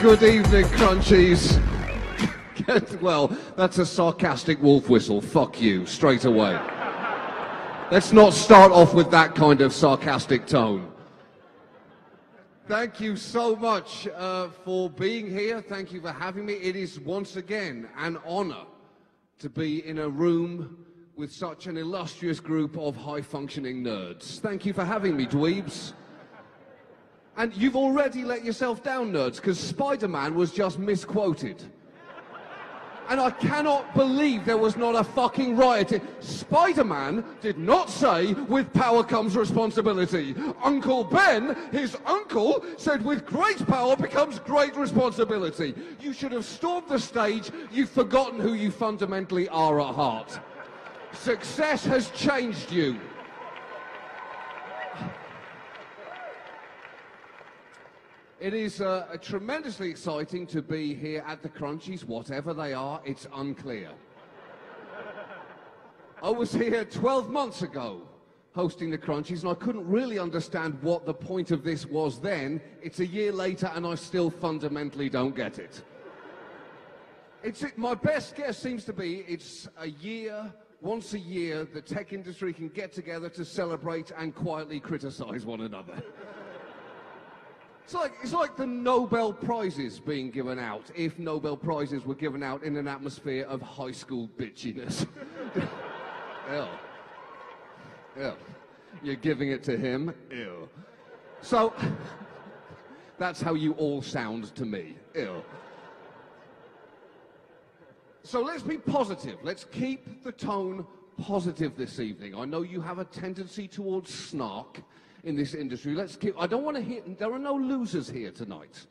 Good evening, Crunchies. Well, that's a sarcastic wolf whistle. Fuck you, straight away. Let's not start off with that kind of sarcastic tone. Thank you so much for being here. Thank you for having me. It is once again an honor to be in a room with such an illustrious group of high-functioning nerds. Thank you for having me, dweebs. And you've already let yourself down, nerds, because Spider-Man was just misquoted. And I cannot believe there was not a fucking riot. Spider-Man did not say, with power comes responsibility. Uncle Ben, his uncle, said with great power becomes great responsibility. You should have stormed the stage. You've forgotten who you fundamentally are at heart. Success has changed you. It is tremendously exciting to be here at the Crunchies, whatever they are, it's unclear. I was here 12 months ago hosting the Crunchies, and I couldn't really understand what the point of this was then. It's a year later, and I still fundamentally don't get it. My best guess seems to be it's a year, once a year, the tech industry can get together to celebrate and quietly criticize one another. It's like the Nobel Prizes being given out, if Nobel Prizes were given out in an atmosphere of high school bitchiness. Ew. Ew. You're giving it to him? Ew. So, that's how you all sound to me. Ew. So let's be positive. Let's keep the tone positive this evening. I know you have a tendency towards snark in this industry. I don't want to hear, there are no losers here tonight.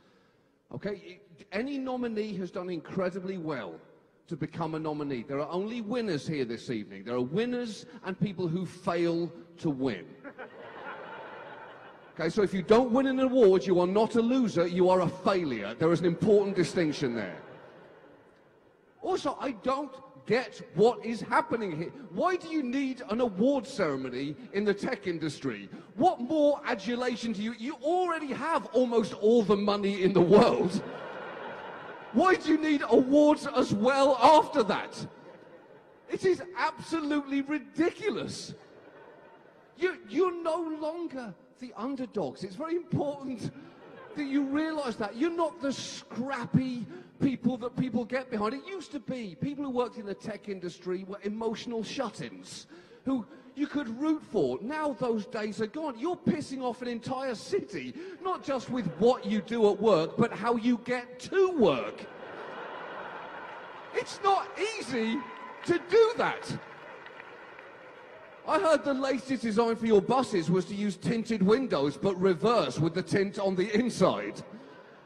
Okay? Any nominee has done incredibly well to become a nominee. There are only winners here this evening. There are winners and people who fail to win. Okay, so if you don't win an award, you are not a loser, you are a failure. There is an important distinction there. Also, I don't get what is happening here. Why do you need an award ceremony in the tech industry? What more adulation do you already have almost all the money in the world. Why do you need awards as well after that? It is absolutely ridiculous. You're no longer the underdogs. It's very important that you realize that. You're not the scrappy people that people get behind. It used to be people who worked in the tech industry were emotional shut-ins who you could root for. Now those days are gone. You're pissing off an entire city, not just with what you do at work, but how you get to work. It's not easy to do that. I heard the latest design for your buses was to use tinted windows, but reverse with the tint on the inside.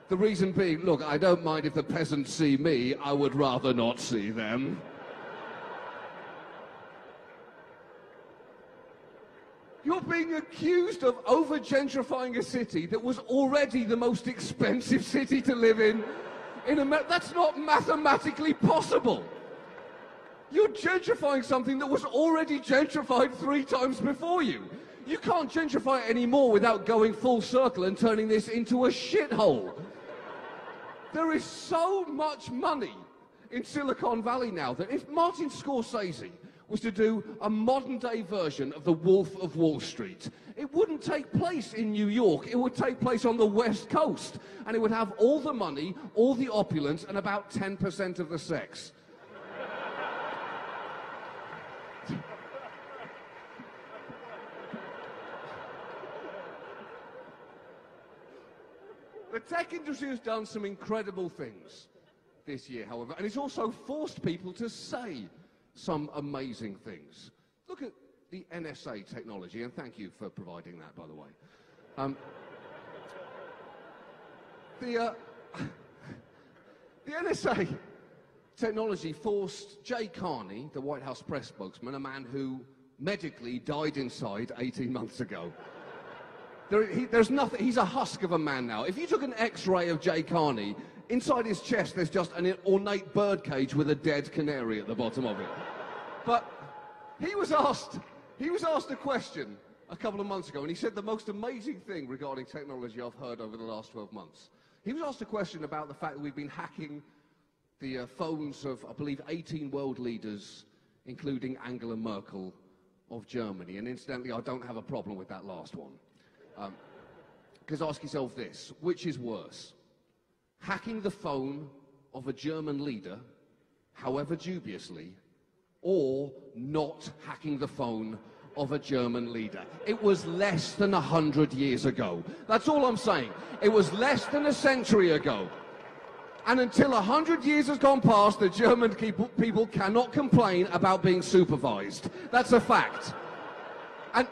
The reason being, look, I don't mind if the peasants see me, I would rather not see them. You're being accused of over-gentrifying a city that was already the most expensive city to live in America. That's not mathematically possible. You're gentrifying something that was already gentrified 3 times before you. You can't gentrify it anymore without going full circle and turning this into a shithole. There is so much money in Silicon Valley now that if Martin Scorsese was to do a modern-day version of The Wolf of Wall Street, it wouldn't take place in New York. It would take place on the West Coast, and it would have all the money, all the opulence, and about 10% of the sex. The tech industry has done some incredible things this year, however, and it's also forced people to say some amazing things. Look at the NSA technology, and thank you for providing that, by the way. The NSA technology forced Jay Carney, the White House press spokesman, a man who medically died inside 18 months ago. There's nothing, he's a husk of a man now. If you took an X-ray of Jay Carney, inside his chest there's just an ornate birdcage with a dead canary at the bottom of it. But he was asked a question a couple of months ago, and he said the most amazing thing regarding technology I've heard over the last 12 months. He was asked a question about the fact that we've been hacking the phones of, I believe, 18 world leaders, including Angela Merkel of Germany. And incidentally, I don't have a problem with that last one. Because ask yourself this, which is worse? Hacking the phone of a German leader, however dubiously, or not hacking the phone of a German leader? It was less than 100 years ago. That's all I'm saying. It was less than a century ago. And until 100 years has gone past, the German people cannot complain about being supervised. That's a fact. And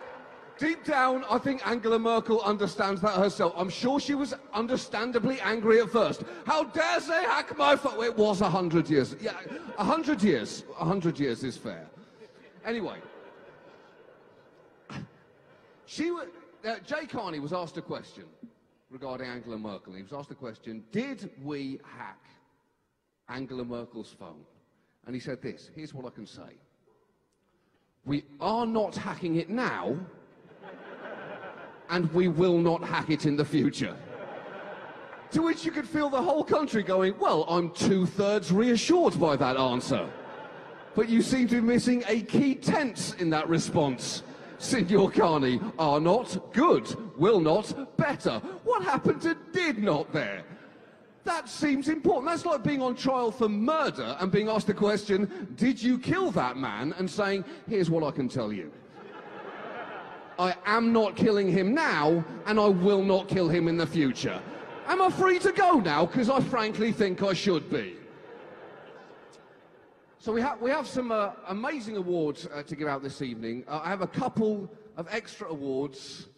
deep down, I think Angela Merkel understands that herself. I'm sure she was understandably angry at first. How dare they hack my phone? It was 100 years. Yeah, 100 years. 100 years is fair. Anyway. Jay Carney was asked a question regarding Angela Merkel. He was asked the question, did we hack Angela Merkel's phone? And he said this, here's what I can say. We are not hacking it now, and we will not hack it in the future. To which you could feel the whole country going, well, I'm 2/3 reassured by that answer. But you seem to be missing a key tense in that response. Signor Carney, are not, good, will not, better. What happened to did not there? That seems important. That's like being on trial for murder and being asked the question, did you kill that man? And saying, here's what I can tell you. I am not killing him now, and I will not kill him in the future. Am I free to go now? Because I frankly think I should be. So we have some amazing awards to give out this evening. I have a couple of extra awards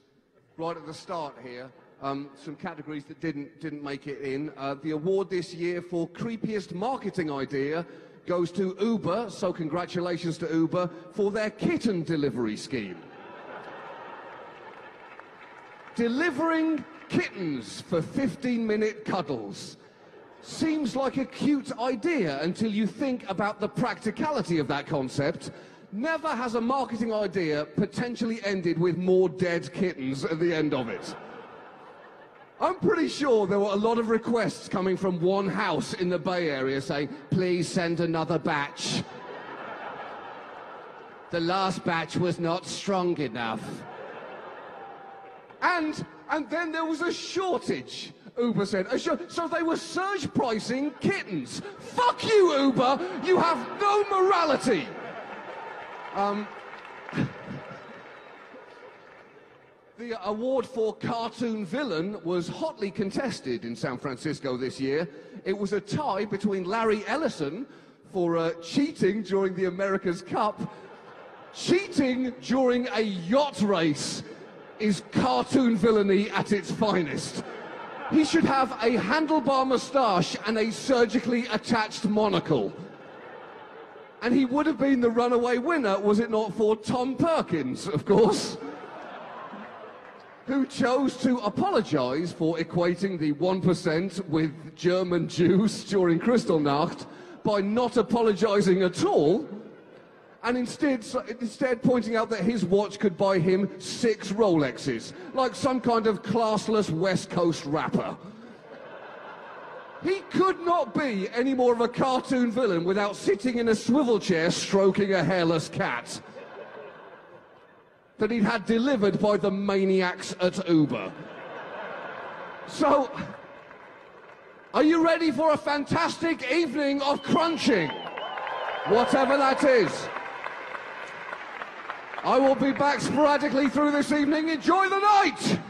right at the start here. Some categories that didn't make it in. The award this year for creepiest marketing idea goes to Uber. So congratulations to Uber for their kitten delivery scheme. Delivering kittens for 15-minute cuddles. Seems like a cute idea until you think about the practicality of that concept. Never has a marketing idea potentially ended with more dead kittens at the end of it. I'm pretty sure there were a lot of requests coming from one house in the Bay Area saying, please send another batch. The last batch was not strong enough. And then there was a shortage. Uber said, so they were surge pricing kittens. Fuck you, Uber! You have no morality! The award for cartoon villain was hotly contested in San Francisco this year. It was a tie between Larry Ellison for cheating during the America's Cup. Cheating during a yacht race is cartoon villainy at its finest. He should have a handlebar moustache and a surgically attached monocle. And he would have been the runaway winner, was it not for Tom Perkins, of course, who chose to apologise for equating the 1% with German Jews during Kristallnacht by not apologising at all, and instead pointing out that his watch could buy him 6 Rolexes, like some kind of classless West Coast rapper. He could not be any more of a cartoon villain without sitting in a swivel chair stroking a hairless cat that he'd had delivered by the maniacs at Uber. So, are you ready for a fantastic evening of crunching? Whatever that is. I will be back sporadically through this evening. Enjoy the night!